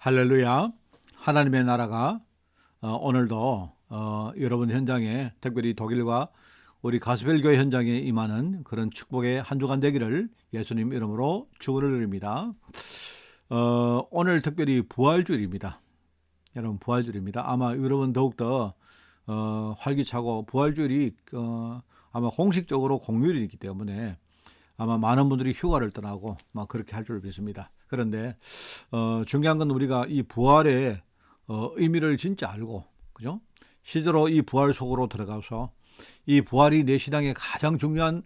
할렐루야. 하나님의 나라가 오늘도 여러분 현장에, 특별히 독일과 우리 가스펠교회 현장에 임하는 그런 축복의 한 주간 되기를 예수님 이름으로 축원을 드립니다. 오늘 특별히 부활주일입니다. 여러분, 부활주일입니다. 아마 여러분 더욱더 활기차고, 부활주일이 아마 공식적으로 공휴일이기 때문에 아마 많은 분들이 휴가를 떠나고 막 그렇게 할 줄 믿습니다. 그런데 중요한 건 우리가 이 부활의 의미를 진짜 알고, 그죠? 실제로 이 부활 속으로 들어가서 이 부활이 내 신앙의 가장 중요한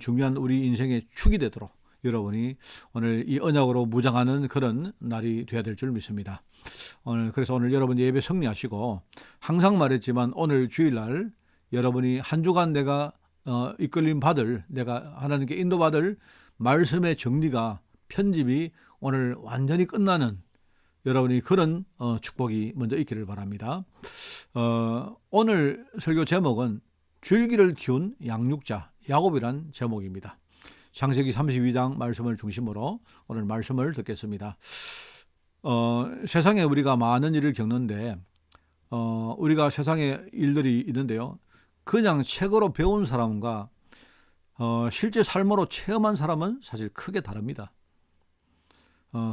중요한 우리 인생의 축이 되도록 여러분이 오늘 이 언약으로 무장하는 그런 날이 되어야 될 줄 믿습니다. 그래서 오늘 여러분 예배 승리하시고, 항상 말했지만 오늘 주일날 여러분이 한 주간 내가 이끌림 받을, 내가 하나님께 인도받을 말씀의 정리가, 편집이 오늘 완전히 끝나는 여러분이 그런 축복이 먼저 있기를 바랍니다. 오늘 설교 제목은 줄기를 키운 양육자 야곱이란 제목입니다. 창세기 32장 말씀을 중심으로 오늘 말씀을 듣겠습니다. 세상에 우리가 많은 일을 겪는데 우리가 세상에 일들이 있는데요, 그냥 책으로 배운 사람과 실제 삶으로 체험한 사람은 사실 크게 다릅니다.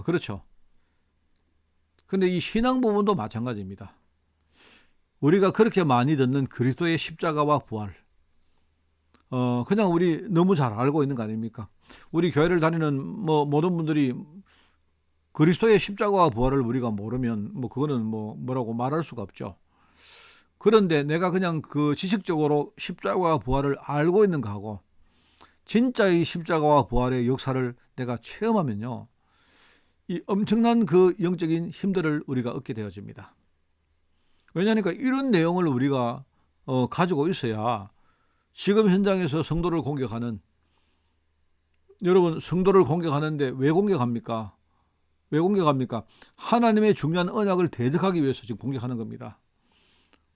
그렇죠. 근데 이 신앙 부분도 마찬가지입니다. 우리가 그렇게 많이 듣는 그리스도의 십자가와 부활, 그냥 우리 너무 잘 알고 있는 거 아닙니까? 우리 교회를 다니는 모든 분들이 그리스도의 십자가와 부활을 우리가 모르면 그거는 뭐라고 말할 수가 없죠. 그런데 내가 그냥 그 지식적으로 십자가와 부활을 알고 있는 거하고 진짜 이 십자가와 부활의 역사를 내가 체험하면요, 이 엄청난 그 영적인 힘들을 우리가 얻게 되어집니다. 왜냐하니까 이런 내용을 우리가 가지고 있어야 지금 현장에서 성도를 공격하는, 여러분 성도를 공격하는데 왜 공격합니까? 왜 공격합니까? 하나님의 중요한 언약을 대적하기 위해서 지금 공격하는 겁니다.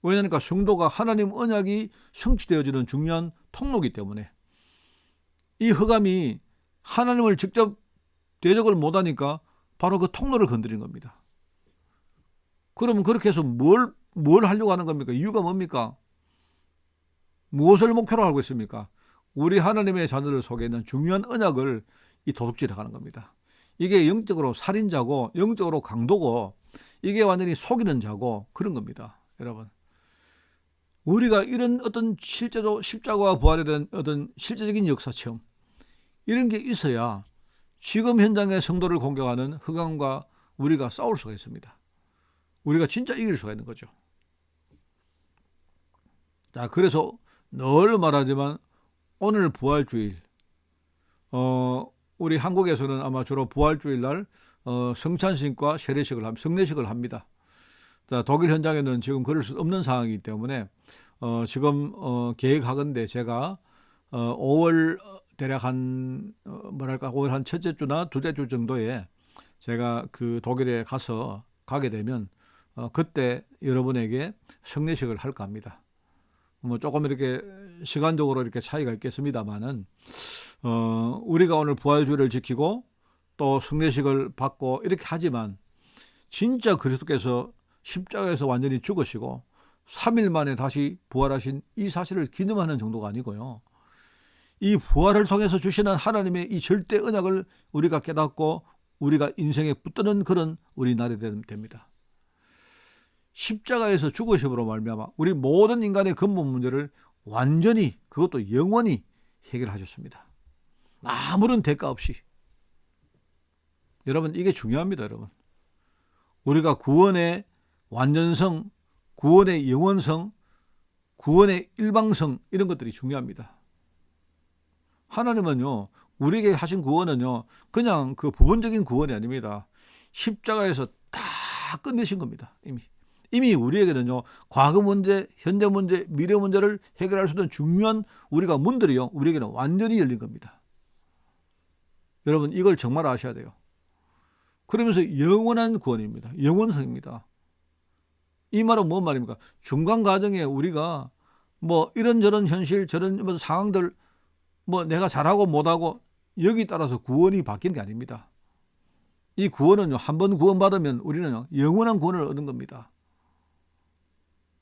왜냐하니까 성도가 하나님 언약이 성취되어지는 중요한 통로이기 때문에, 이 흑암이 하나님을 직접 대적을 못하니까 바로 그 통로를 건드린 겁니다. 그러면 그렇게 해서 뭘 하려고 하는 겁니까? 이유가 뭡니까? 무엇을 목표로 하고 있습니까? 우리 하나님의 자녀들 속에 있는 중요한 언약을 이 도둑질해 가는 겁니다. 이게 영적으로 살인자고, 영적으로 강도고, 이게 완전히 속이는 자고 그런 겁니다. 여러분, 우리가 이런 어떤 실제로 십자가와 부활에 대한 어떤 실제적인 역사 체험, 이런 게 있어야 지금 현장의 성도를 공격하는 흑암과 우리가 싸울 수가 있습니다. 우리가 진짜 이길 수가 있는 거죠. 자, 그래서 늘 말하지만 오늘 부활주일, 우리 한국에서는 아마 주로 부활주일 날 성찬식과 세례식을 성례식을 합니다. 자, 독일 현장에는 지금 그럴 수 없는 상황이기 때문에 지금 계획하건대 제가 5월 대략 한 5월 한 첫째 주나 둘째 주 정도에 제가 그 독일에 가게 되면 그때 여러분에게 성례식을 할까 합니다. 조금 이렇게 시간적으로 이렇게 차이가 있겠습니다만은 우리가 오늘 부활주의를 지키고 또 성례식을 받고 이렇게 하지만, 진짜 그리스도께서 십자가에서 완전히 죽으시고 3일 만에 다시 부활하신 이 사실을 기념하는 정도가 아니고요, 이 부활을 통해서 주시는 하나님의 이 절대 언약을 우리가 깨닫고 우리가 인생에 붙드는 그런 우리 날이 됩니다. 십자가에서 죽으심으로 말미암아 우리 모든 인간의 근본 문제를 완전히, 그것도 영원히 해결하셨습니다. 아무런 대가 없이. 여러분, 이게 중요합니다. 여러분, 우리가 구원의 완전성, 구원의 영원성, 구원의 일방성, 이런 것들이 중요합니다. 하나님은요, 우리에게 하신 구원은요, 그냥 그 부분적인 구원이 아닙니다. 십자가에서 다 끝내신 겁니다. 이미 우리에게는요, 과거 문제, 현재 문제, 미래 문제를 해결할 수 있는 중요한 우리가 문들이요, 우리에게는 완전히 열린 겁니다. 여러분, 이걸 정말 아셔야 돼요. 그러면서 영원한 구원입니다. 영원성입니다. 이 말은 뭔 말입니까? 중간 과정에 우리가 이런저런 현실, 저런 상황들, 내가 잘하고 못하고 여기 따라서 구원이 바뀌는 게 아닙니다. 이 구원은요, 한 번 구원받으면 우리는 영원한 구원을 얻는 겁니다.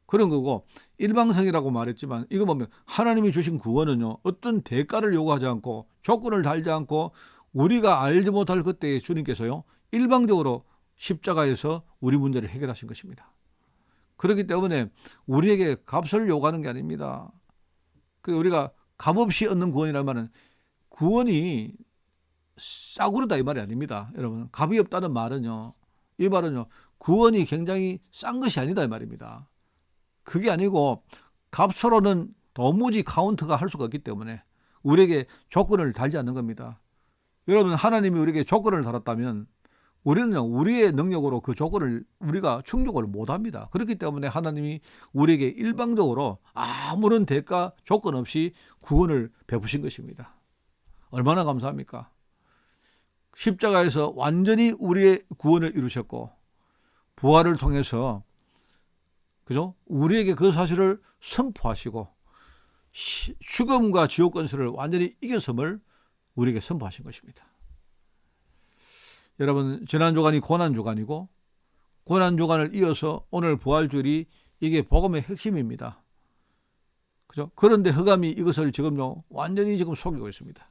그런 거고, 일방성이라고 말했지만 이거 보면 하나님이 주신 구원은요, 어떤 대가를 요구하지 않고 조건을 달지 않고 우리가 알지 못할 그때에 주님께서요, 일방적으로 십자가에서 우리 문제를 해결하신 것입니다. 그렇기 때문에 우리에게 값을 요구하는 게 아닙니다. 우리가 값없이 얻는 구원이라는 말은 구원이 싸구려다 이 말이 아닙니다. 여러분, 값이 없다는 말은요, 이 말은요, 구원이 굉장히 싼 것이 아니다 이 말입니다. 그게 아니고 값으로는 도무지 카운트가 할 수가 없기 때문에 우리에게 조건을 달지 않는 겁니다. 여러분, 하나님이 우리에게 조건을 달았다면 우리는 우리의 능력으로 그 조건을 우리가 충족을 못합니다. 그렇기 때문에 하나님이 우리에게 일방적으로 아무런 대가 조건 없이 구원을 베푸신 것입니다. 얼마나 감사합니까? 십자가에서 완전히 우리의 구원을 이루셨고 부활을 통해서 그죠? 우리에게 그 사실을 선포하시고 죽음과 지옥 권세를 완전히 이겼음을 우리에게 선포하신 것입니다. 여러분, 지난주간이 고난주간이고 고난주간을 이어서 오늘 부활주일이 이게 복음의 핵심입니다. 그죠? 그런데 흑암이 이것을 지금요 완전히 지금 속이고 있습니다.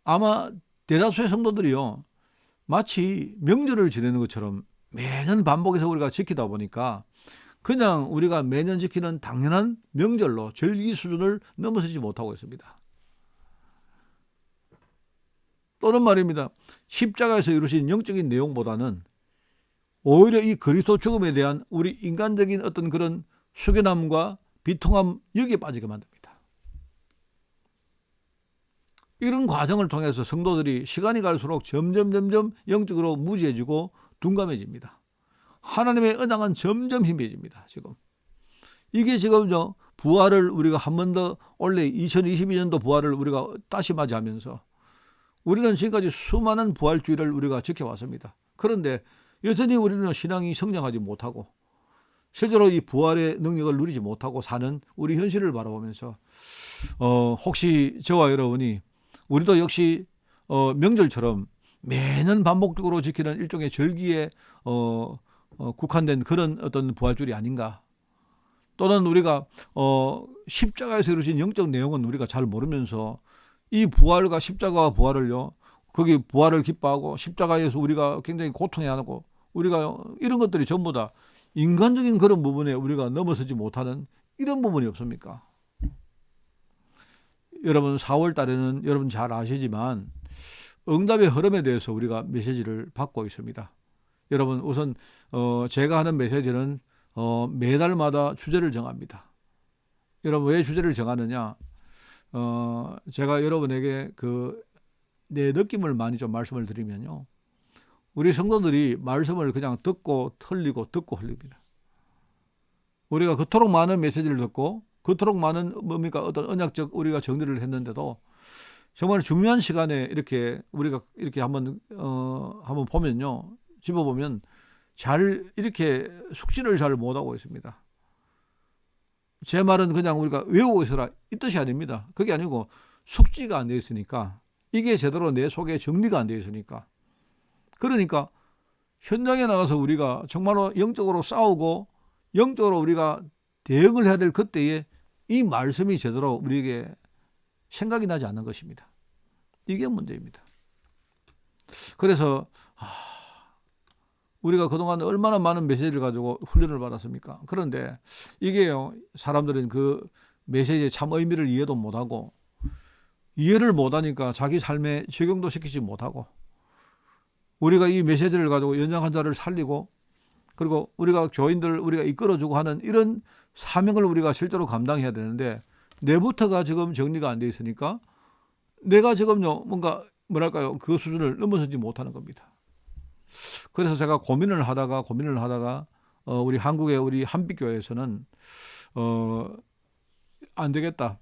아마 대다수의 성도들이요 마치 명절을 지내는 것처럼 매년 반복해서 우리가 지키다 보니까 그냥 우리가 매년 지키는 당연한 명절로 절기 수준을 넘어서지 못하고 있습니다. 또는 말입니다, 십자가에서 이루신 영적인 내용보다는 오히려 이 그리스도 죽음에 대한 우리 인간적인 어떤 그런 숙연함과 비통함, 여기에 빠지게 만듭니다. 이런 과정을 통해서 성도들이 시간이 갈수록 점점 영적으로 무지해지고 둔감해집니다. 하나님의 언약은 점점 희미해집니다. 지금 이게 지금요 부활을 우리가 한 번 더 원래 2022년도 부활을 우리가 다시 맞이하면서 우리는 지금까지 수많은 부활주의를 우리가 지켜왔습니다. 그런데 여전히 우리는 신앙이 성장하지 못하고 실제로 이 부활의 능력을 누리지 못하고 사는 우리 현실을 바라보면서 혹시 저와 여러분이 우리도 역시 명절처럼 매년 반복적으로 지키는 일종의 절기에 국한된 그런 어떤 부활주일이 아닌가? 또는 우리가 십자가에서 이루어진 영적 내용은 우리가 잘 모르면서 이 부활과 십자가와 부활을요, 거기 부활을 기뻐하고 십자가에서 우리가 굉장히 고통해하고 우리가 이런 것들이 전부 다 인간적인 그런 부분에 우리가 넘어서지 못하는 이런 부분이 없습니까? 여러분, 4월 달에는 여러분 잘 아시지만 응답의 흐름에 대해서 우리가 메시지를 받고 있습니다. 여러분, 우선 제가 하는 메시지는 매달마다 주제를 정합니다. 여러분, 왜 주제를 정하느냐? 제가 여러분에게 내 느낌을 많이 좀 말씀을 드리면요, 우리 성도들이 말씀을 그냥 듣고 틀리고 듣고 흘립니다. 우리가 그토록 많은 메시지를 듣고 그토록 많은 어떤 언약적 우리가 정리를 했는데도 정말 중요한 시간에 이렇게 우리가 이렇게 한번 보면요, 집어보면 잘 이렇게 숙지를 잘 못하고 있습니다. 제 말은 그냥 우리가 외우고 있어라 이 뜻이 아닙니다. 그게 아니고 숙지가 안 되어 있으니까, 이게 제대로 내 속에 정리가 안 되어 있으니까, 그러니까 현장에 나가서 우리가 정말로 영적으로 싸우고 영적으로 우리가 대응을 해야 될 그때에 이 말씀이 제대로 우리에게 생각이 나지 않는 것입니다. 이게 문제입니다. 그래서 우리가 그동안 얼마나 많은 메시지를 가지고 훈련을 받았습니까? 그런데 이게요, 사람들은 그 메시지의 참 의미를 이해도 못하고 이해를 못하니까 자기 삶에 적용도 시키지 못하고, 우리가 이 메시지를 가지고 연약한 자를 살리고 그리고 우리가 교인들 우리가 이끌어주고 하는 이런 사명을 우리가 실제로 감당해야 되는데 내부터가 지금 정리가 안 돼 있으니까 내가 지금요 뭔가 뭐랄까요, 그 수준을 넘어서지 못하는 겁니다. 그래서 제가 고민을 하다가 우리 한국의 우리 한빛교회에서는 안 되겠다,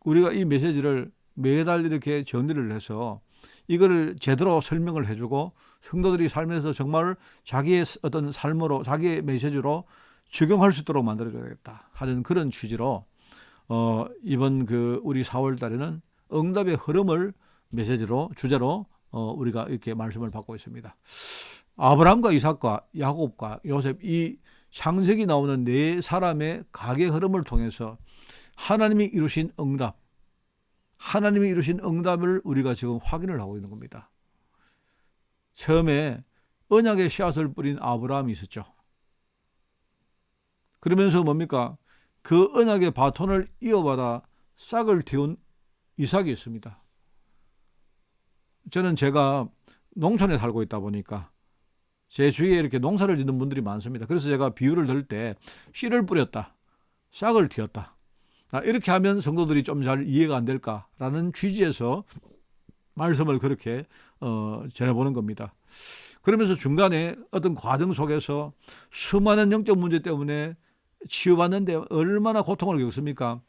우리가 이 메시지를 매달 이렇게 정리를 해서 이거를 제대로 설명을 해주고 성도들이 살면서 정말 자기의 어떤 삶으로 자기의 메시지로 적용할 수 있도록 만들어야겠다 하는 그런 취지로 이번 우리 4월 달에는 응답의 흐름을 메시지로 주제로 우리가 이렇게 말씀을 받고 있습니다. 아브라함과 이삭과 야곱과 요셉, 이 창세기 나오는 네 사람의 가계 흐름을 통해서 하나님이 이루신 응답, 하나님이 이루신 응답을 우리가 지금 확인을 하고 있는 겁니다. 처음에 언약의 씨앗을 뿌린 아브라함이 있었죠. 그러면서 뭡니까? 그 언약의 바톤을 이어받아 싹을 틔운 이삭이 있습니다. 저는 제가 농촌에 살고 있다 보니까 제 주위에 이렇게 농사를 짓는 분들이 많습니다. 그래서 제가 비유를 들 때 씨를 뿌렸다, 싹을 틔웠다, 이렇게 하면 성도들이 좀 잘 이해가 안 될까라는 취지에서 말씀을 그렇게 전해보는 겁니다. 그러면서 중간에 어떤 과정 속에서 수많은 영적 문제 때문에 치유받는데 얼마나 고통을 겪습니까?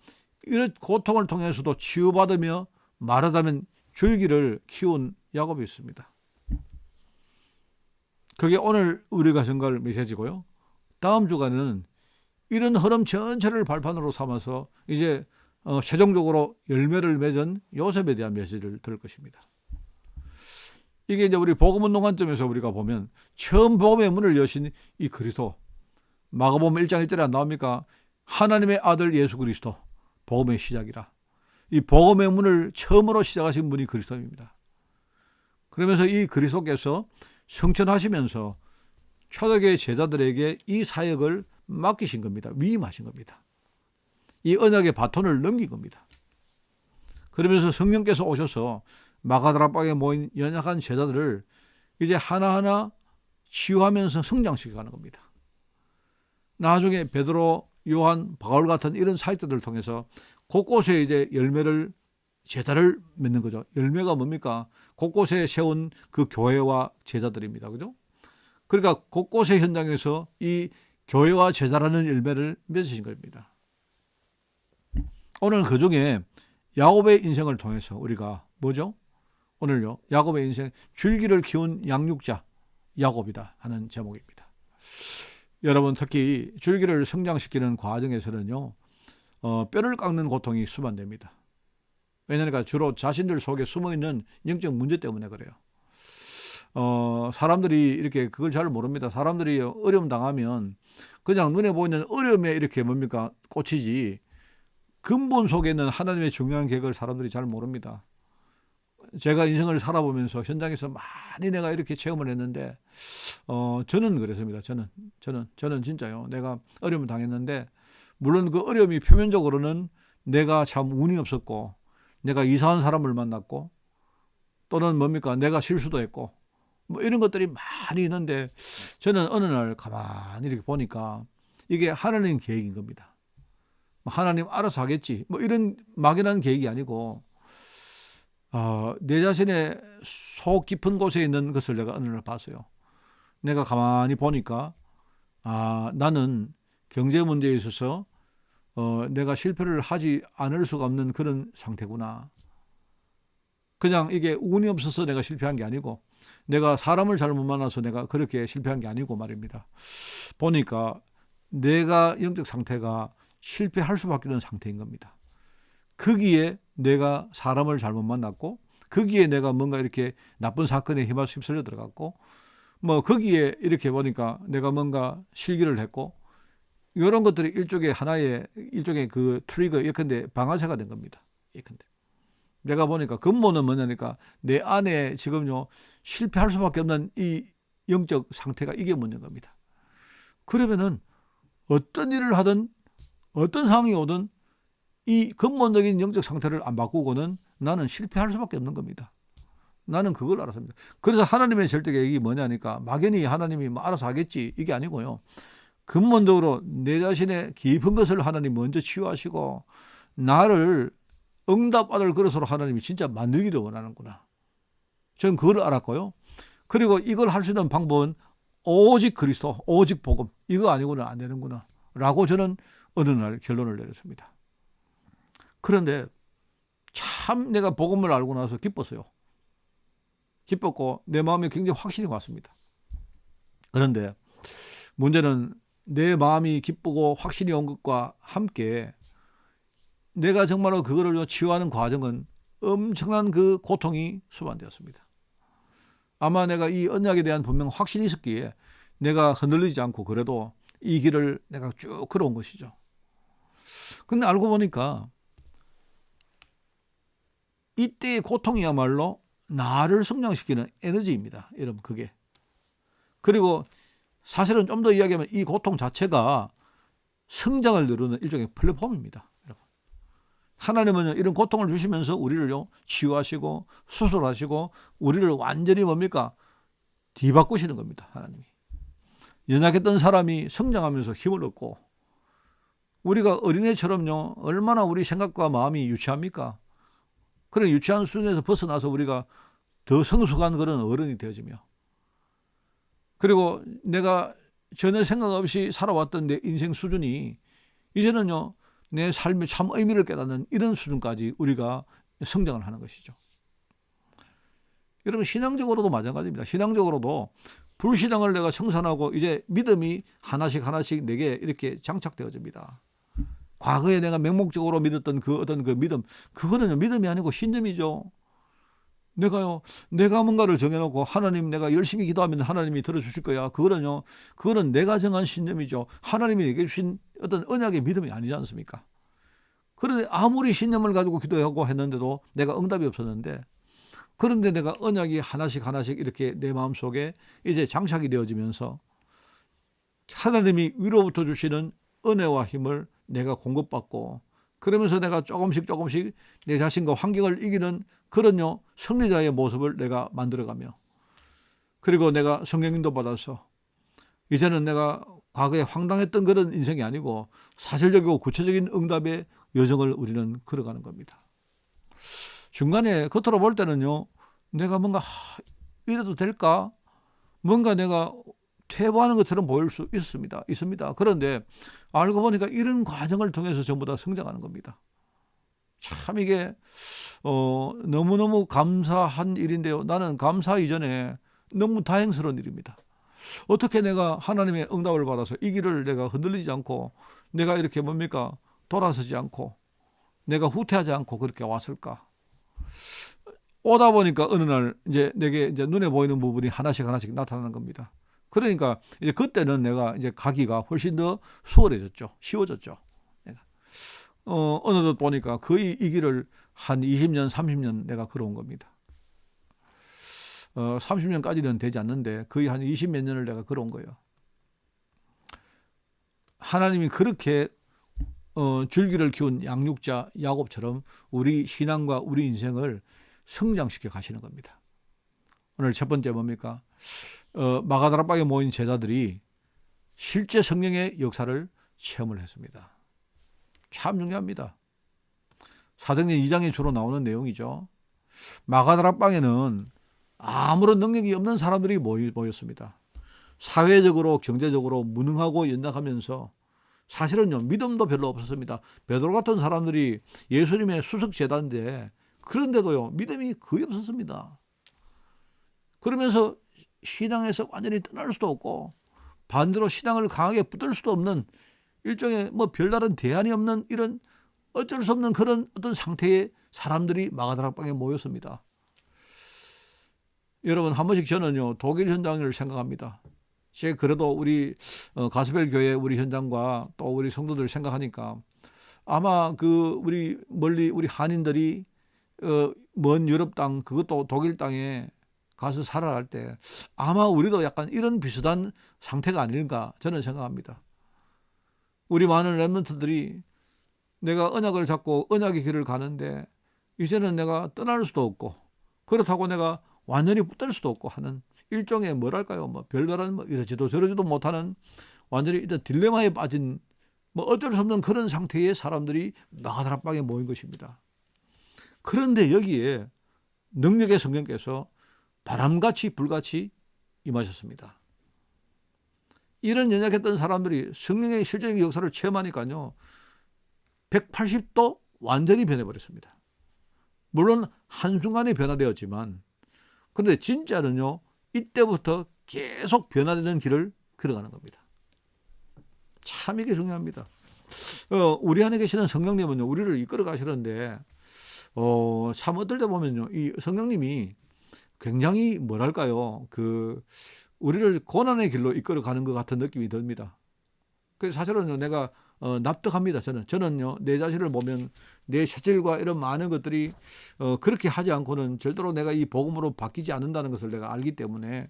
이런 고통을 통해서도 치유받으며 말하자면 줄기를 키운 야곱이 있습니다. 그게 오늘 우리가 전갈 메시지고요. 다음 주간에는 이런 흐름 전체를 발판으로 삼아서 이제 최종적으로 열매를 맺은 요셉에 대한 메시지를 들을 것입니다. 이게 이제 우리 복음운동 관점에서 우리가 보면 처음 복음의 문을 여신 이 그리스도, 마가복음 1장 1절에 안 나옵니까? 하나님의 아들 예수 그리스도, 복음의 시작이라. 이 복음의 문을 처음으로 시작하신 분이 그리스도입니다. 그러면서 이 그리스도께서 성천하시면서 초대교회 제자들에게 이 사역을 맡기신 겁니다. 위임하신 겁니다. 이 언약의 바톤을 넘긴 겁니다. 그러면서 성령께서 오셔서 마가다락방에 모인 연약한 제자들을 이제 하나하나 치유하면서 성장시켜가는 겁니다. 나중에 베드로, 요한, 바울 같은 이런 사역자들을 통해서 곳곳에 이제 열매를, 제자를 맺는 거죠. 열매가 뭡니까? 곳곳에 세운 그 교회와 제자들입니다. 그죠? 그러니까 곳곳의 현장에서 이 교회와 제자라는 열매를 맺으신 겁니다. 오늘 그 중에 야곱의 인생을 통해서 우리가 뭐죠? 오늘요, 야곱의 인생, 줄기를 키운 양육자 야곱이다 하는 제목입니다. 여러분, 특히 줄기를 성장시키는 과정에서는요, 뼈를 깎는 고통이 수반됩니다. 왜냐하니까 주로 자신들 속에 숨어있는 영적 문제 때문에 그래요. 사람들이 이렇게 그걸 잘 모릅니다. 사람들이 어려움 당하면 그냥 눈에 보이는 어려움에 이렇게 뭡니까? 꽂히지, 근본 속에 있는 하나님의 중요한 계획을 사람들이 잘 모릅니다. 제가 인생을 살아보면서 현장에서 많이 내가 이렇게 체험을 했는데, 저는 그랬습니다. 저는 진짜요. 내가 어려움을 당했는데, 물론 그 어려움이 표면적으로는 내가 참 운이 없었고, 내가 이상한 사람을 만났고, 또는 뭡니까? 내가 실수도 했고, 뭐 이런 것들이 많이 있는데, 저는 어느 날 가만히 이렇게 보니까 이게 하나님 계획인 겁니다. 하나님 알아서 하겠지, 뭐 이런 막연한 계획이 아니고, 내 자신의 속 깊은 곳에 있는 것을 내가 어느 날 봤어요. 내가 가만히 보니까 나는 경제 문제에 있어서 내가 실패를 하지 않을 수가 없는 그런 상태구나. 그냥 이게 운이 없어서 내가 실패한 게 아니고, 내가 사람을 잘못 만나서 내가 그렇게 실패한 게 아니고 말입니다. 보니까 내가 영적 상태가 실패할 수밖에 없는 상태인 겁니다. 거기에 내가 사람을 잘못 만났고, 거기에 내가 뭔가 이렇게 나쁜 사건에 휩쓸려 들어갔고, 뭐 거기에 이렇게 보니까 내가 뭔가 실기를 했고, 이런 것들이 일종의 그 트리거, 예컨대 방아쇠가 된 겁니다. 예컨대 내가 보니까 근본은 뭐냐니까 내 안에 지금요 실패할 수밖에 없는 이 영적 상태가 이게 문제인 겁니다. 그러면은 어떤 일을 하든 어떤 상황이 오든 이 근본적인 영적 상태를 안 바꾸고는 나는 실패할 수밖에 없는 겁니다. 나는 그걸 알았습니다. 그래서 하나님의 절대 계획이 뭐냐니까 막연히 하나님이 뭐 알아서 하겠지 이게 아니고요. 근본적으로 내 자신의 깊은 것을 하나님 먼저 치유하시고 나를 응답받을 그릇으로 하나님이 진짜 만들기를 원하는구나. 저는 그걸 알았고요. 그리고 이걸 할 수 있는 방법은 오직 그리스도, 오직 복음, 이거 아니고는 안 되는구나 라고 저는 어느 날 결론을 내렸습니다. 그런데 참 내가 복음을 알고 나서 기뻤어요. 기뻤고 내 마음에 굉장히 확신이 왔습니다. 그런데 문제는 내 마음이 기쁘고 확신이 온 것과 함께 내가 정말로 그거를 치유하는 과정은 엄청난 그 고통이 수반되었습니다. 아마 내가 이 언약에 대한 분명 확신이 있었기에 내가 흔들리지 않고 그래도 이 길을 내가 쭉 걸어온 것이죠. 근데 알고 보니까 이때의 고통이야말로 나를 성장시키는 에너지입니다. 여러분, 그게. 그리고 사실은 좀 더 이야기하면 이 고통 자체가 성장을 누르는 일종의 플랫폼입니다. 여러분. 하나님은 이런 고통을 주시면서 우리를요, 치유하시고 수술하시고 우리를 완전히 뭡니까? 뒤바꾸시는 겁니다. 하나님이. 연약했던 사람이 성장하면서 힘을 얻고, 우리가 어린애처럼요, 얼마나 우리 생각과 마음이 유치합니까? 그런 유치한 수준에서 벗어나서 우리가 더 성숙한 그런 어른이 되어지며, 그리고 내가 전혀 생각 없이 살아왔던 내 인생 수준이 이제는요, 내 삶의 참 의미를 깨닫는 이런 수준까지 우리가 성장을 하는 것이죠. 여러분, 신앙적으로도 마찬가지입니다. 신앙적으로도 불신앙을 내가 청산하고 이제 믿음이 하나씩 하나씩 내게 이렇게 장착되어집니다. 과거에 내가 맹목적으로 믿었던 그 어떤 그 믿음, 그거는 믿음이 아니고 신념이죠. 내가 뭔가를 정해놓고 하나님, 내가 열심히 기도하면 하나님이 들어주실 거야. 그거는 내가 정한 신념이죠. 하나님이 내게 주신 어떤 언약의 믿음이 아니지 않습니까? 그런데 아무리 신념을 가지고 기도하고 했는데도 내가 응답이 없었는데, 그런데 내가 언약이 하나씩 하나씩 이렇게 내 마음속에 이제 장착이 되어지면서 하나님이 위로부터 주시는 은혜와 힘을 내가 공급받고, 그러면서 내가 조금씩 내 자신과 환경을 이기는 그런 승리자의 모습을 내가 만들어가며, 그리고 내가 성령님도 받아서 이제는 내가 과거에 황당했던 그런 인생이 아니고 사실적이고 구체적인 응답의 여정을 우리는 걸어가는 겁니다. 중간에 겉으로 볼 때는요, 내가 뭔가 이래도 될까? 뭔가 내가 퇴보하는 것처럼 보일 수 있습니다. 그런데 알고 보니까 이런 과정을 통해서 전부 다 성장하는 겁니다. 참 이게 너무너무 감사한 일인데요. 나는 감사 이전에 너무 다행스러운 일입니다. 어떻게 내가 하나님의 응답을 받아서 이 길을 내가 흔들리지 않고, 내가 이렇게 돌아서지 않고, 내가 후퇴하지 않고 그렇게 왔을까? 오다 보니까 어느 날 이제 내게 이제 눈에 보이는 부분이 하나씩 나타나는 겁니다. 그러니까 이제 그때는 내가 이제 가기가 훨씬 더 수월해졌죠. 쉬워졌죠. 내가. 어느덧 보니까 거의 이 길을 한 20년, 30년 내가 걸어온 겁니다. 30년까지는 되지 않는데 거의 한 20몇 년을 내가 걸어온 거예요. 하나님이 그렇게 줄기를 키운 양육자 야곱처럼 우리 신앙과 우리 인생을 성장시켜 가시는 겁니다. 오늘 첫 번째 뭡니까? 마가다락방에 모인 제자들이 실제 성령의 역사를 체험을 했습니다. 참 중요합니다. 사도행전 2장에 주로 나오는 내용이죠. 마가다락방에는 아무런 능력이 없는 사람들이 모였습니다. 사회적으로 경제적으로 무능하고 연약하면서 사실은요, 믿음도 별로 없었습니다. 베드로 같은 사람들이 예수님의 수석 제자인데, 그런데도요, 믿음이 거의 없었습니다. 그러면서 신앙에서 완전히 떠날 수도 없고, 반대로 신앙을 강하게 붙들 수도 없는 일종의 별다른 대안이 없는 이런 어쩔 수 없는 그런 어떤 상태의 사람들이 마가다락방에 모였습니다. 여러분, 한 번씩 저는요, 독일 현장을 생각합니다. 제가 그래도 우리 가스벨 교회 우리 현장과 또 우리 성도들 생각하니까 아마 우리 멀리 우리 한인들이 먼 유럽 땅, 그것도 독일 땅에 가서 살아갈 때 아마 우리도 약간 이런 비슷한 상태가 아닐까 저는 생각합니다. 우리 많은 렘넌트들이 내가 언약을 잡고 언약의 길을 가는데 이제는 내가 떠날 수도 없고, 그렇다고 내가 완전히 붙들 수도 없고 하는 일종의 별다른 이러지도 저러지도 못하는 완전히 일단 딜레마에 빠진 어쩔 수 없는 그런 상태의 사람들이 마가다락방에 모인 것입니다. 그런데 여기에 능력의 성령께서 바람같이 불같이 임하셨습니다. 이런 연약했던 사람들이 성령의 실제적인 역사를 체험하니까요, 180도 완전히 변해버렸습니다. 물론 한순간에 변화되었지만, 그런데 진짜는요, 이때부터 계속 변화되는 길을 걸어가는 겁니다. 참 이게 중요합니다. 우리 안에 계시는 성령님은요, 우리를 이끌어 가시는데 참 어떨 때 보면요, 이 성령님이 굉장히 뭐랄까요, 우리를 고난의 길로 이끌어가는 것 같은 느낌이 듭니다. 그래서 사실은 내가 납득합니다. 저는요 내 자신을 보면 내 체질과 이런 많은 것들이 그렇게 하지 않고는 절대로 내가 이 복음으로 바뀌지 않는다는 것을 내가 알기 때문에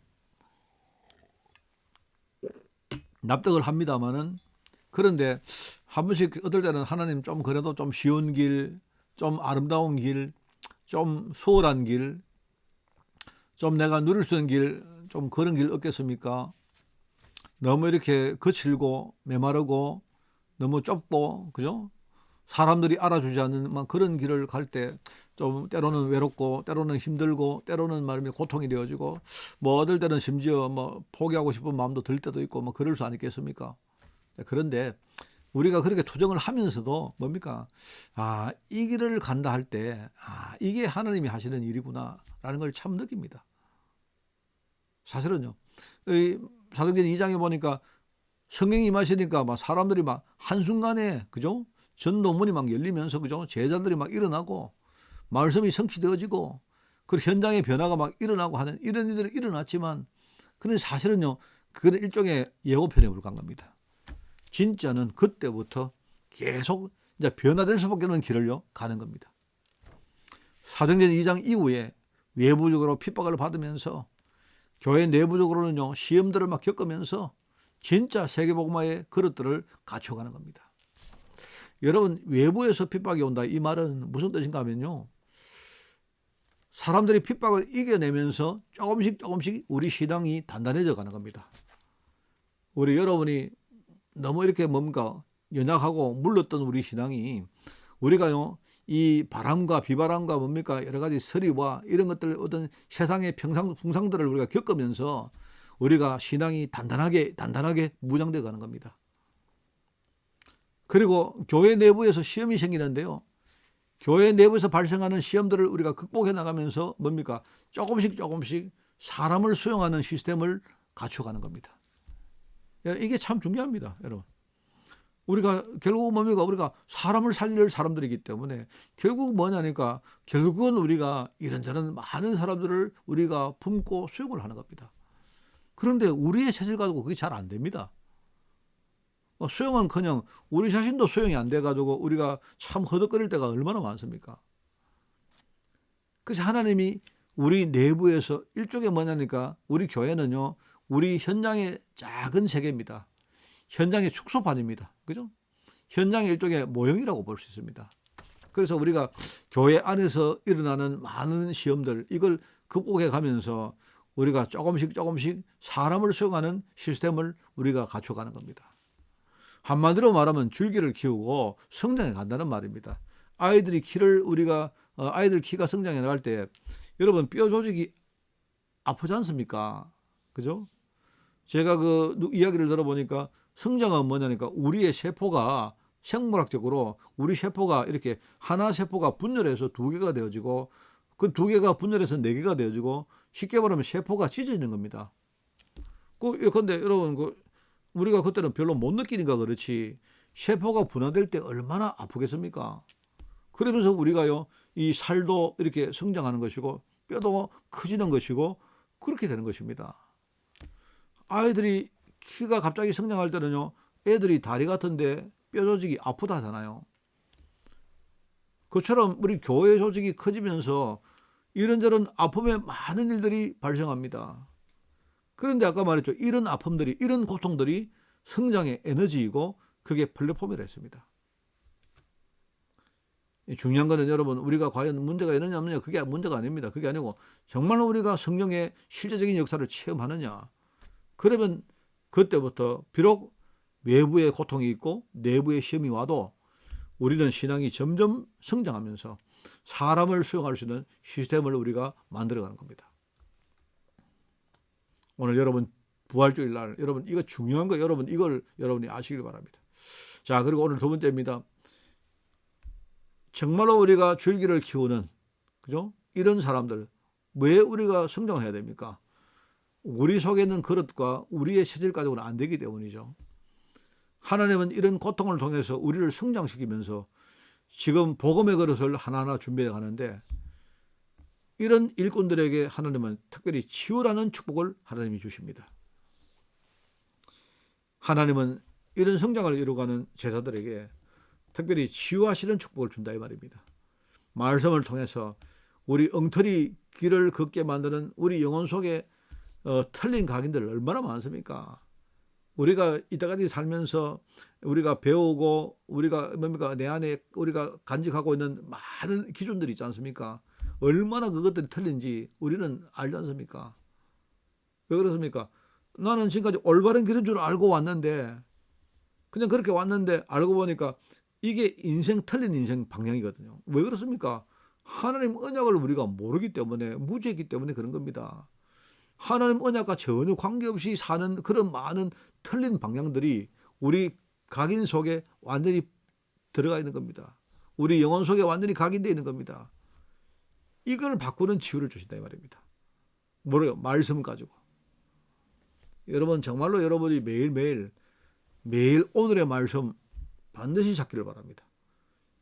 납득을 합니다만은, 그런데 한 번씩 어떨 때는 하나님 좀 그래도 좀 쉬운 길, 좀 아름다운 길, 좀 수월한 길, 좀 내가 누릴 수 있는 길, 좀 그런 길 없겠습니까? 너무 이렇게 거칠고 메마르고 너무 좁고, 그죠? 사람들이 알아주지 않는 막 그런 길을 갈 때 좀 때로는 외롭고 때로는 힘들고 때로는 말하면 고통이 되어지고, 뭐 어떨 때는 심지어 뭐 포기하고 싶은 마음도 들 때도 있고 뭐 그럴 수 아니겠습니까? 그런데 우리가 그렇게 투정을 하면서도 뭡니까? 아, 이 길을 간다 할 때, 아, 이게 하나님이 하시는 일이구나 라는 걸 참 느낍니다. 사실은요, 이 사도행전 2장에 보니까 성령이 임하시니까 막 사람들이 막 한순간에, 그죠? 전도문이 막 열리면서, 그죠? 제자들이 막 일어나고 말씀이 성취되어지고 그 현장의 변화가 막 일어나고 하는 이런 일들이 일어났지만, 그런데 사실은요 그건 일종의 예고편에 불과한 겁니다. 진짜는 그때부터 계속 이제 변화될 수밖에 없는 길을요 가는 겁니다. 사도행전 2장 이후에 외부적으로 핍박을 받으면서 교회 내부적으로는요 시험들을 막 겪으면서 진짜 세계복음화의 그릇들을 갖춰가는 겁니다. 여러분, 외부에서 핍박이 온다 이 말은 무슨 뜻인가 하면요, 사람들이 핍박을 이겨내면서 조금씩 우리 신앙이 단단해져 가는 겁니다. 우리 여러분이 너무 이렇게 뭔가 연약하고 물렀던 우리 신앙이, 우리가요 이 바람과 비바람과 뭡니까 여러 가지 서리와 이런 것들, 어떤 세상의 풍상들을 우리가 겪으면서 우리가 신앙이 단단하게 무장되어 가는 겁니다. 그리고 교회 내부에서 시험이 생기는데요, 교회 내부에서 발생하는 시험들을 우리가 극복해 나가면서 뭡니까 조금씩 사람을 수용하는 시스템을 갖춰가는 겁니다. 이게 참 중요합니다, 여러분. 우리가 결국 뭡니까? 우리가 사람을 살릴 사람들이기 때문에 결국 뭐냐니까, 결국은 우리가 이런저런 많은 사람들을 우리가 품고 수용을 하는 겁니다. 그런데 우리의 체질 가지고 그게 잘 안 됩니다. 수용은커녕 우리 자신도 수용이 안 돼가지고 우리가 참 허덕거릴 때가 얼마나 많습니까? 그래서 하나님이 우리 내부에서 일종의 뭐냐니까, 우리 교회는요 우리 현장의 작은 세계입니다. 현장의 축소판입니다. 그죠? 현장의 일종의 모형이라고 볼 수 있습니다. 그래서 우리가 교회 안에서 일어나는 많은 시험들, 이걸 극복해 가면서 우리가 조금씩 사람을 수용하는 시스템을 우리가 갖춰가는 겁니다. 한마디로 말하면 줄기를 키우고 성장해 간다는 말입니다. 아이들 키가 성장해 나갈 때 여러분 뼈 조직이 아프지 않습니까? 그죠? 제가 이야기를 들어보니까 성장은 뭐냐니까, 우리의 세포가 생물학적으로 우리 세포가 이렇게 하나 세포가 분열해서 두 개가 되어지고 그 두 개가 분열해서 네 개가 되어지고, 쉽게 말하면 세포가 찢어지는 겁니다. 그런데 여러분 우리가 그때는 별로 못 느끼니까 그렇지, 세포가 분화될 때 얼마나 아프겠습니까? 그러면서 우리가요 이 살도 이렇게 성장하는 것이고 뼈도 커지는 것이고 그렇게 되는 것입니다. 아이들이 키가 갑자기 성장할 때는요 애들이 다리 같은데 뼈 조직이 아프다 하잖아요. 그처럼 우리 교회 조직이 커지면서 이런저런 아픔의 많은 일들이 발생합니다. 그런데 아까 말했죠, 이런 아픔들이, 이런 고통들이 성장의 에너지이고 그게 플랫폼이라 했습니다. 중요한 거는 여러분, 우리가 과연 문제가 있느냐 없느냐 그게 문제가 아닙니다. 그게 아니고 정말로 우리가 성령의 실제적인 역사를 체험하느냐, 그러면 그때부터 비록 외부의 고통이 있고 내부의 시험이 와도 우리는 신앙이 점점 성장하면서 사람을 수용할 수 있는 시스템을 우리가 만들어가는 겁니다. 오늘 여러분 부활주일 날 여러분 이거 중요한 거, 여러분 이걸 여러분이 아시길 바랍니다. 자, 그리고 오늘 두 번째입니다. 정말로 우리가 줄기를 키우는, 그죠? 이런 사람들, 왜 우리가 성장해야 됩니까? 우리 속에 있는 그릇과 우리의 체질 가지고는 안 되기 때문이죠. 하나님은 이런 고통을 통해서 우리를 성장시키면서 지금 복음의 그릇을 하나하나 준비해 가는데, 이런 일꾼들에게 하나님은 특별히 치유라는 축복을 하나님이 주십니다. 하나님은 이런 성장을 이루어가는 제자들에게 특별히 치유하시는 축복을 준다 이 말입니다. 말씀을 통해서 우리 엉터리 길을 걷게 만드는 우리 영혼 속에 틀린 각인들 얼마나 많습니까? 우리가 이때까지 살면서 우리가 배우고 우리가 뭡니까 내 안에 우리가 간직하고 있는 많은 기준들이 있지 않습니까? 얼마나 그것들이 틀린지 우리는 알지 않습니까? 왜 그렇습니까? 나는 지금까지 올바른 길인 줄 알고 왔는데 그냥 그렇게 왔는데 알고 보니까 이게 틀린 인생 방향이거든요. 왜 그렇습니까? 하나님 언약을 우리가 모르기 때문에 무지했기 때문에 그런 겁니다. 하나님 언약과 전혀 관계없이 사는 그런 많은 틀린 방향들이 우리 각인 속에 완전히 들어가 있는 겁니다. 우리 영혼 속에 완전히 각인되어 있는 겁니다. 이걸 바꾸는 치유를 주신다 이 말입니다. 뭐래요? 말씀 가지고. 여러분 정말로 여러분이 매일 오늘의 말씀 반드시 잡기를 바랍니다.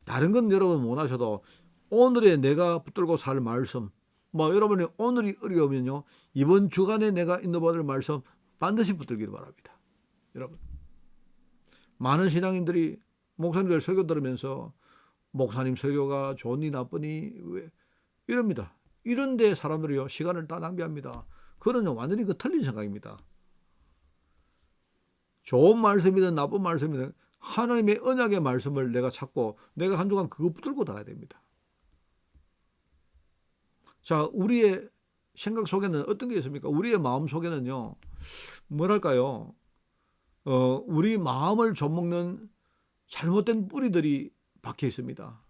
다른 건 여러분 원하셔도 오늘의 내가 붙들고 살 말씀, 여러분이 오늘이 어려우면요 이번 주간에 내가 인도받을 말씀 반드시 붙들기를 바랍니다. 여러분 많은 신앙인들이 목사님들 설교 들으면서 목사님 설교가 좋니 나쁘니 왜 이럽니다. 이런데 사람들이요 시간을 다 낭비합니다. 그거는 완전히 그 틀린 생각입니다. 좋은 말씀이든 나쁜 말씀이든 하나님의 언약의 말씀을 내가 찾고 내가 한 주간 그거 붙들고 나가야 됩니다. 자, 우리의 생각 속에는 어떤 게 있습니까? 우리의 마음 속에는요, 뭐랄까요? 우리 마음을 좀먹는 잘못된 뿌리들이 박혀 있습니다.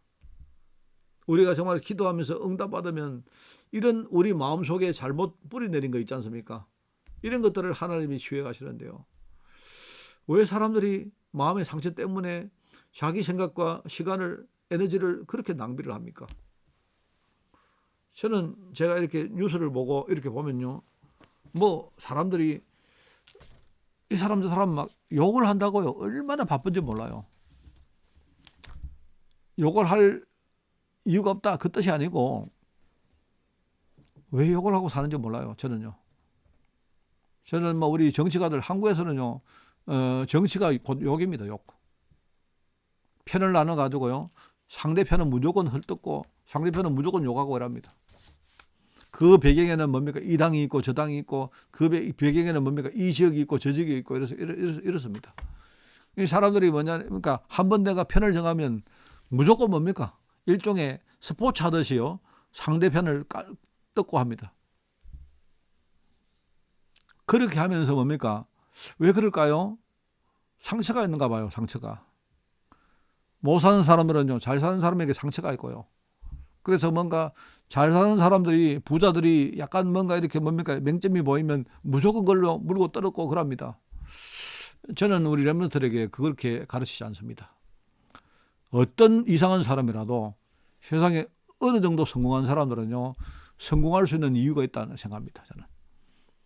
우리가 정말 기도하면서 응답받으면 이런 우리 마음 속에 잘못 뿌리 내린 거 있지 않습니까? 이런 것들을 하나님이 치유해 가시는데요. 왜 사람들이 마음의 상처 때문에 자기 생각과 시간을, 에너지를 그렇게 낭비를 합니까? 저는 제가 이렇게 뉴스를 보고 이렇게 보면요. 사람들이 이 사람 저 사람 막 욕을 한다고요. 얼마나 바쁜지 몰라요. 욕을 할 이유가 없다. 그 뜻이 아니고 왜 욕을 하고 사는지 몰라요. 저는 우리 정치가들 한국에서는요. 정치가 곧 욕입니다. 욕. 편을 나눠 가지고요. 상대편은 무조건 헐뜯고 상대편은 무조건 욕하고 이랍니다. 그 배경에는 뭡니까? 이 당이 있고 저 당이 있고 그 배경에는 뭡니까? 이 지역이 있고 저 지역이 있고 이렇습니다. 이 사람들이 그러니까 한번 내가 편을 정하면 무조건 뭡니까? 일종의 스포츠 하듯이요. 상대편을 뜯고 합니다. 그렇게 하면서 뭡니까? 왜 그럴까요? 상처가 있는가 봐요. 상처가. 못 사는 사람들은요. 잘 사는 사람에게 상처가 있고요. 그래서 뭔가 잘 사는 사람들이 부자들이 약간 뭔가 이렇게 맹점이 보이면 무조건 그걸로 물고 떨었고 그럽니다. 저는 우리 렘넌트들에게 그렇게 가르치지 않습니다. 어떤 이상한 사람이라도 세상에 어느 정도 성공한 사람들은요. 성공할 수 있는 이유가 있다는 생각합니다. 저는.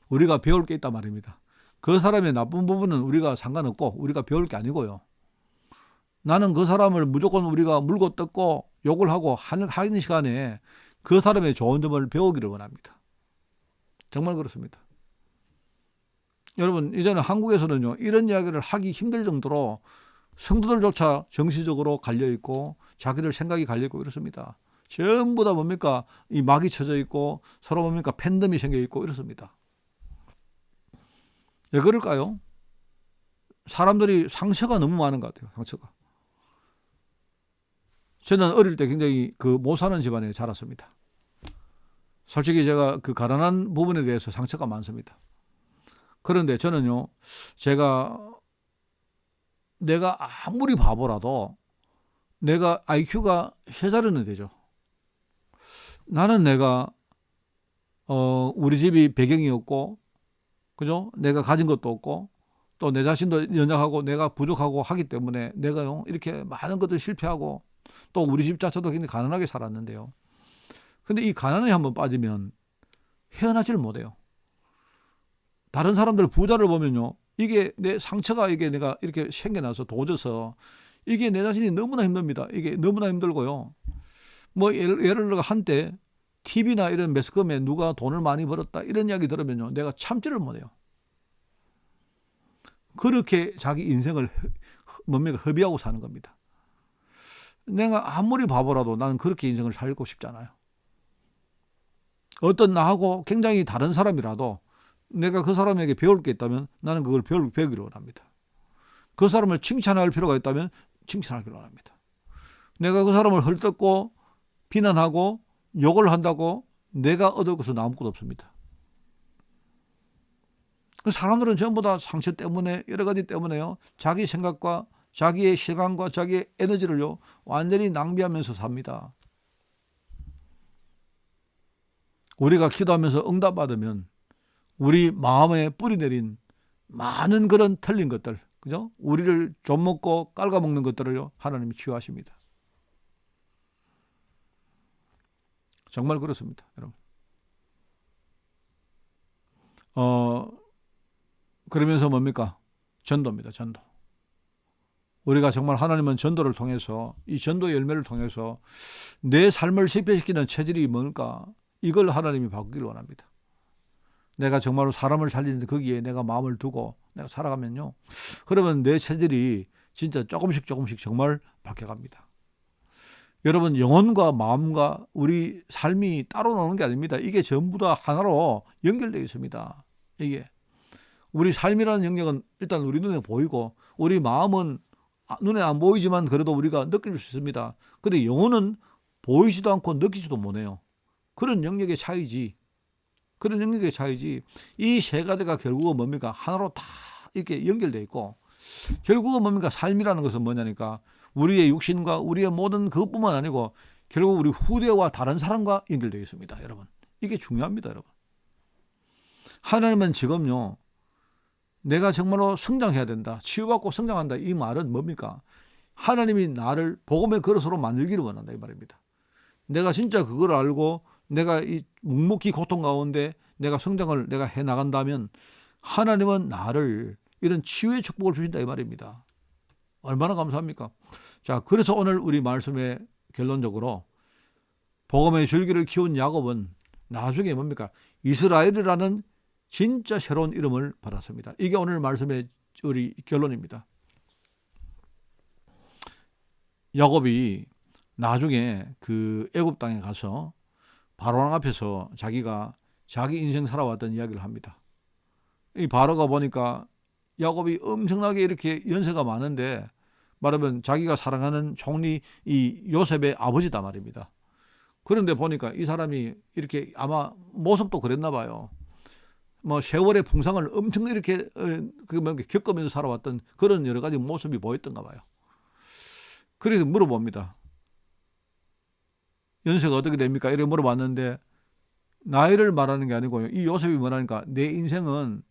우리가 배울 게 있단 말입니다. 그 사람의 나쁜 부분은 우리가 상관없고 우리가 배울 게 아니고요. 나는 그 사람을 무조건 우리가 물고 뜯고 욕을 하고 하는 시간에 그 사람의 좋은 점을 배우기를 원합니다. 정말 그렇습니다. 여러분 이제는 한국에서는요 이런 이야기를 하기 힘들 정도로 성도들조차 정치적으로 갈려있고 자기들 생각이 갈려있고 이렇습니다. 전부 다 뭡니까 이 막이 쳐져 있고 서로 뭡니까 팬덤이 생겨있고 이렇습니다. 왜 그럴까요? 사람들이 상처가 너무 많은 것 같아요. 상처가. 저는 어릴 때 굉장히 못 사는 집안에 자랐습니다. 솔직히 제가 그 가난한 부분에 대해서 상처가 많습니다. 그런데 저는요, 내가 아무리 바보라도 내가 IQ가 3자리는 되죠. 나는 내가, 우리 집이 배경이 없고, 그죠? 내가 가진 것도 없고, 또 내 자신도 연약하고 내가 부족하고 하기 때문에 내가요, 이렇게 많은 것들 실패하고, 또 우리 집 자체도 굉장히 가난하게 살았는데요. 근데 이 가난에 한번 빠지면 헤어나질 못해요. 다른 사람들 부자를 보면요. 이게 내 상처가 이게 내가 이렇게 생겨나서 도져서 이게 내 자신이 너무나 힘듭니다. 이게 너무나 힘들고요. 예를 들어 한때 TV나 이런 매스컴에 누가 돈을 많이 벌었다 이런 이야기 들으면요, 내가 참지를 못해요. 그렇게 자기 인생을 허비하고 사는 겁니다. 내가 아무리 바보라도 나는 그렇게 인생을 살고 싶지 않아요. 어떤 나하고 굉장히 다른 사람이라도 내가 그 사람에게 배울 게 있다면 나는 그걸 배우기를 원합니다. 그 사람을 칭찬할 필요가 있다면 칭찬하기를 원합니다. 내가 그 사람을 헐뜯고 비난하고 욕을 한다고 내가 얻을 것은 아무것도 없습니다. 사람들은 전부 다 상처 때문에 여러 가지 때문에요, 자기 생각과 자기의 시간과 자기의 에너지를요 완전히 낭비하면서 삽니다. 우리가 기도하면서 응답받으면 우리 마음에 뿌리 내린 많은 그런 틀린 것들, 그죠? 우리를 좀먹고 깔아먹는 것들을요 하나님이 치유하십니다. 정말 그렇습니다, 여러분. 그러면서 뭡니까? 전도입니다. 전도. 우리가 정말 하나님은 전도를 통해서, 이 전도 열매를 통해서 내 삶을 실패시키는 체질이 뭘까? 이걸 하나님이 바꾸기를 원합니다. 내가 정말로 사람을 살리는데 거기에 내가 마음을 두고 내가 살아가면요, 그러면 내 체질이 진짜 조금씩 정말 바뀌어갑니다. 여러분, 영혼과 마음과 우리 삶이 따로 노는 게 아닙니다. 이게 전부 다 하나로 연결되어 있습니다. 이게 우리 삶이라는 영역은 일단 우리 눈에 보이고 우리 마음은 눈에 안 보이지만 그래도 우리가 느낄 수 있습니다. 근데 영혼은 보이지도 않고 느끼지도 못해요. 그런 영역의 차이지. 그런 영역의 차이지. 이 세 가지가 결국은 뭡니까? 하나로 다 이렇게 연결되어 있고, 결국은 뭡니까? 삶이라는 것은 뭐냐니까 우리의 육신과 우리의 모든 그것뿐만 아니고 결국 우리 후대와 다른 사람과 연결되어 있습니다. 여러분, 이게 중요합니다. 여러분, 하나님은 지금요, 내가 정말로 성장해야 된다, 치유받고 성장한다, 이 말은 뭡니까? 하나님이 나를 복음의 그릇으로 만들기를 원한다, 이 말입니다. 내가 진짜 그걸 알고 내가 이 묵묵히 고통 가운데 내가 성장을 내가 해 나간다면 하나님은 나를 이런 치유의 축복을 주신다, 이 말입니다. 얼마나 감사합니까? 자, 그래서 오늘 우리 말씀의 결론적으로 복음의 줄기를 키운 야곱은 나중에 뭡니까? 이스라엘이라는 진짜 새로운 이름을 받았습니다. 이게 오늘 말씀의 우리 결론입니다. 야곱이 나중에 그 애굽 땅에 가서 바로왕 앞에서 자기가 자기 인생 살아왔던 이야기를 합니다. 이 바로가 보니까 야곱이 엄청나게 이렇게 연세가 많은데, 말하면 자기가 사랑하는 총리 이 요셉의 아버지다 말입니다. 그런데 보니까 이 사람이 이렇게 아마 모습도 그랬나 봐요. 뭐 세월의 풍상을 엄청 이렇게 겪으면서 살아왔던 그런 여러 가지 모습이 보였던가 봐요. 그래서 물어봅니다. 연세가 어떻게 됩니까? 이렇게 물어봤는데 나이를 말하는 게 아니고요, 이 요셉이 뭐라니까 내 인생은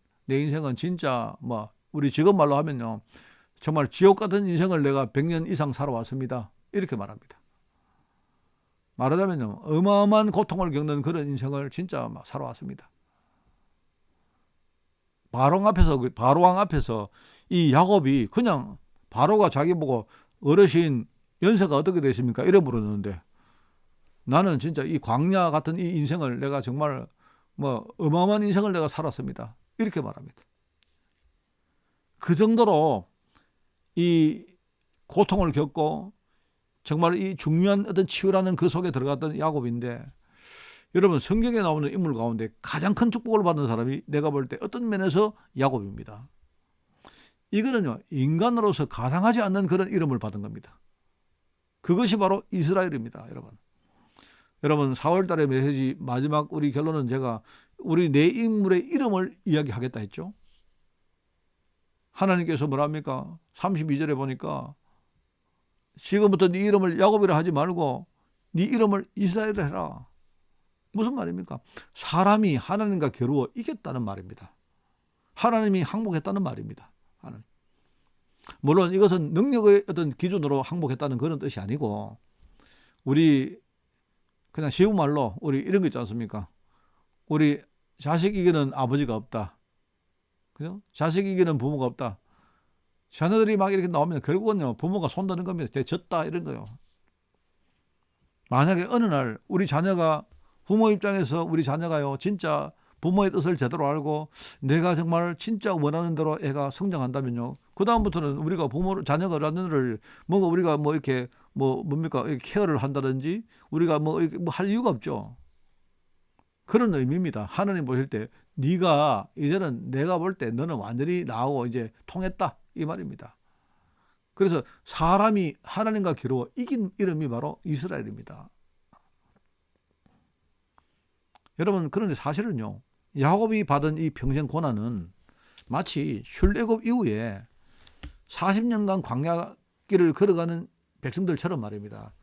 진짜 뭐 우리 지금 말로 하면요, 정말 지옥 같은 인생을 내가 100년 이상 살아왔습니다, 이렇게 말합니다. 말하자면요, 어마어마한 고통을 겪는 그런 인생을 진짜 막 살아왔습니다. 바로왕 앞에서 이 야곱이 그냥 바로가 자기 보고 어르신 연세가 어떻게 되십니까? 이래 물었는데, 나는 진짜 이 광야 같은 이 인생을 내가 정말 뭐 어마어마한 인생을 내가 살았습니다, 이렇게 말합니다. 그 정도로 이 고통을 겪고 정말 이 중요한 어떤 치유라는 그 속에 들어갔던 야곱인데, 여러분, 성경에 나오는 인물 가운데 가장 큰 축복을 받은 사람이 내가 볼 때 어떤 면에서 야곱입니다. 이거는요, 인간으로서 가상하지 않는 그런 이름을 받은 겁니다. 그것이 바로 이스라엘입니다. 여러분 4월 달에 메시지 마지막 우리 결론은 제가 우리 네 인물의 이름을 이야기하겠다 했죠. 하나님께서 뭐랍니까? 32절에 보니까 지금부터 네 이름을 야곱이라 하지 말고 네 이름을 이스라엘이라 해라. 무슨 말입니까? 사람이 하나님과 겨루어 이겼다는 말입니다. 하나님이 항복했다는 말입니다. 하나님. 물론 이것은 능력의 어떤 기준으로 항복했다는 그런 뜻이 아니고, 우리 그냥 쉬운 말로 우리 이런 거 있지 않습니까? 우리 자식 이기는 아버지가 없다, 그죠? 자식 이기는 부모가 없다. 자녀들이 막 이렇게 나오면 결국은요, 부모가 손드는 겁니다. 졌다, 이런 거요. 만약에 어느 날 우리 자녀가 부모 입장에서 우리 자녀가요, 진짜 부모의 뜻을 제대로 알고 내가 정말 진짜 원하는 대로 애가 성장한다면요, 그 다음부터는 우리가 자녀를 뭔가 우리가 뭐 이렇게 뭡니까 이렇게 케어를 한다든지 우리가 뭐 할 이유가 없죠. 그런 의미입니다. 하나님 보실 때 네가 이제는 내가 볼 때 너는 완전히 나하고 이제 통했다 이 말입니다. 그래서 사람이 하나님과 겨루어 이긴 이름이 바로 이스라엘입니다. 여러분, 그런데 사실은요, 야곱이 받은 이 평생 고난은 마치 출애굽 이후에 40년간 광야길을 걸어가는 백성들처럼 말입니다.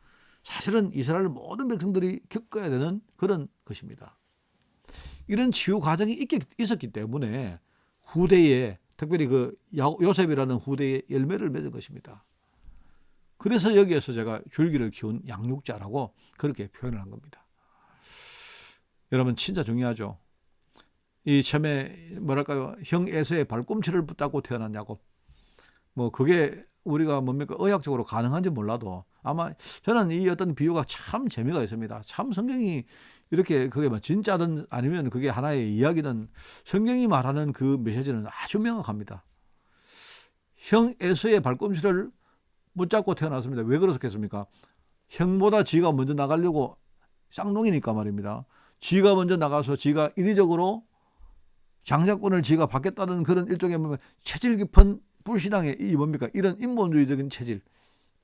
사실은 이스라엘 모든 백성들이 겪어야 되는 그런 것입니다. 이런 치유 과정이 있었기 때문에 후대에, 특별히 그 요셉이라는 후대에 열매를 맺은 것입니다. 그래서 여기에서 제가 줄기를 키운 양육자라고 그렇게 표현을 한 겁니다. 여러분, 진짜 중요하죠. 이 처음에 뭐랄까요, 형 에서의 발꿈치를 붙잡고 태어난 야곱. 뭐 그게 우리가 뭡니까 의학적으로 가능한지 몰라도 아마 저는 이 어떤 비유가 참 재미가 있습니다. 참 성경이 이렇게 그게 뭐 진짜든 아니면 그게 하나의 이야기든 성경이 말하는 그 메시지는 아주 명확합니다. 형 에서의 발꿈치를 붙잡고 태어났습니다. 왜 그렇겠습니까? 형보다 지가 먼저 나가려고 쌍둥이니까 말입니다. 지가 먼저 나가서 지가 인위적으로 장자권을 지가 받겠다는 그런 일종의 체질 깊은 불신앙의 이 뭡니까 이런 인본주의적인 체질,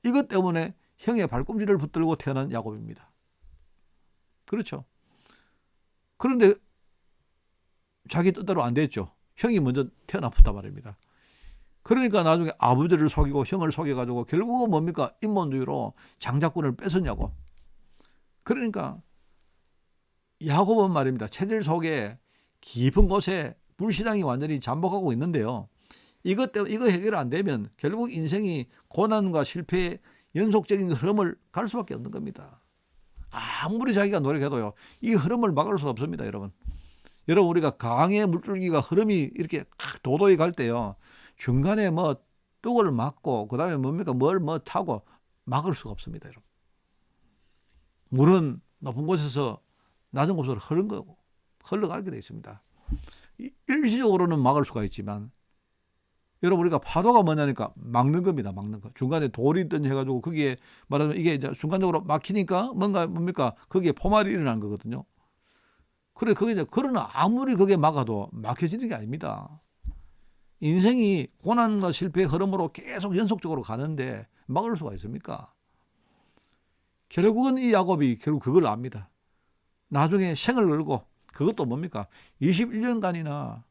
이것 때문에 형의 발꿈치를 붙들고 태어난 야곱입니다. 그렇죠. 그런데 자기 뜻대로 안 됐죠. 형이 먼저 태어났단 말입니다. 그러니까 나중에 아버지를 속이고 형을 속여가지고 결국은 뭡니까 인본주의로 장자권을 뺏었냐고. 그러니까 야곱은 말입니다, 체질 속에 깊은 곳에 불신앙이 완전히 잠복하고 있는데요, 이것 때문에 이거 해결 안 되면 결국 인생이 고난과 실패의 연속적인 흐름을 갈 수밖에 없는 겁니다. 아무리 자기가 노력해도요, 이 흐름을 막을 수 없습니다. 여러분, 우리가 강의 물줄기가 흐름이 이렇게 도도히 갈 때요, 중간에 뭐 뚝을 막고 그 다음에 뭡니까 뭘 타고 막을 수가 없습니다. 여러분, 물은 높은 곳에서 낮은 곳으로 흘러가게 되어 있습니다. 일시적으로는 막을 수가 있지만 여러분, 우리가 파도가 뭐냐니까 막는 겁니다. 막는 거. 중간에 돌이 있든지 해가지고 거기에 말하자면 이게 이제 순간적으로 막히니까 뭡니까 거기에 포말이 일어난 거거든요. 그래, 그게 이제 그러나 아무리 그게 막아도 막혀지는 게 아닙니다. 인생이 고난과 실패의 흐름으로 계속 연속적으로 가는데 막을 수가 있습니까? 결국은 이 야곱이 결국 그걸 압니다. 나중에 생을 걸고, 그것도 뭡니까 21년간이나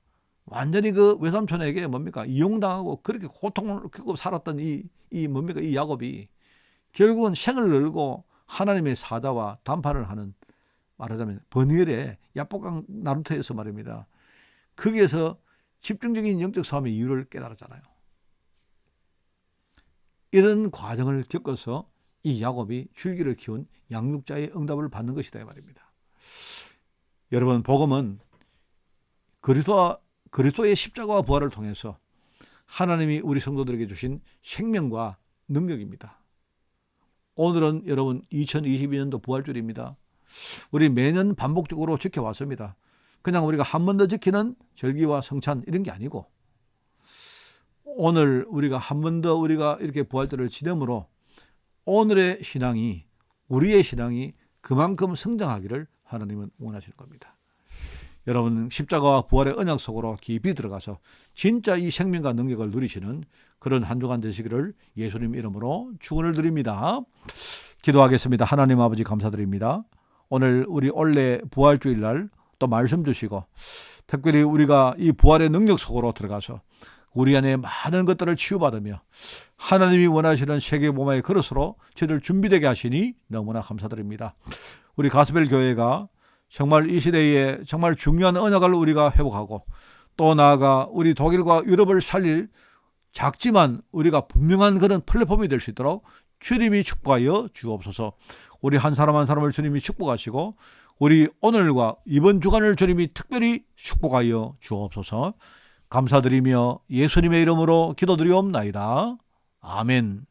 완전히 그 외삼촌에게 뭡니까 이용당하고 그렇게 고통을 겪고 살았던 이 뭡니까 이 야곱이 결국은 생을 걸고 하나님의 사자와 담판을 하는, 말하자면 버니엘의 야복강 나루터에서 말입니다. 거기에서 집중적인 영적 싸움의 이유를 깨달았잖아요. 이런 과정을 겪어서 이 야곱이 줄기를 키운 양육자의 응답을 받는 것이다 이 말입니다. 여러분, 복음은 그리스도의 십자가와 부활을 통해서 하나님이 우리 성도들에게 주신 생명과 능력입니다. 오늘은 여러분 2022년도 부활절입니다. 우리 매년 반복적으로 지켜왔습니다. 그냥 우리가 한 번 더 지키는 절기와 성찬 이런 게 아니고, 오늘 우리가 한 번 더 우리가 이렇게 부활절을 지냄으로 오늘의 신앙이, 우리의 신앙이 그만큼 성장하기를 하나님은 원하시는 겁니다. 여러분, 십자가와 부활의 언약 속으로 깊이 들어가서 진짜 이 생명과 능력을 누리시는 그런 한 주간 되시기를 예수님 이름으로 축원을 드립니다. 기도하겠습니다. 하나님 아버지 감사드립니다. 오늘 우리 올해 부활주일날 또 말씀 주시고, 특별히 우리가 이 부활의 능력 속으로 들어가서 우리 안에 많은 것들을 치유받으며 하나님이 원하시는 세계복음의 그릇으로 저희를 준비되게 하시니 너무나 감사드립니다. 우리 가스벨 교회가 정말 이 시대에 정말 중요한 언약을 우리가 회복하고, 또 나아가 우리 독일과 유럽을 살릴 작지만 우리가 분명한 그런 플랫폼이 될 수 있도록 주님이 축복하여 주옵소서. 우리 한 사람 한 사람을 주님이 축복하시고, 우리 오늘과 이번 주간을 주님이 특별히 축복하여 주옵소서. 감사드리며 예수님의 이름으로 기도드리옵나이다. 아멘.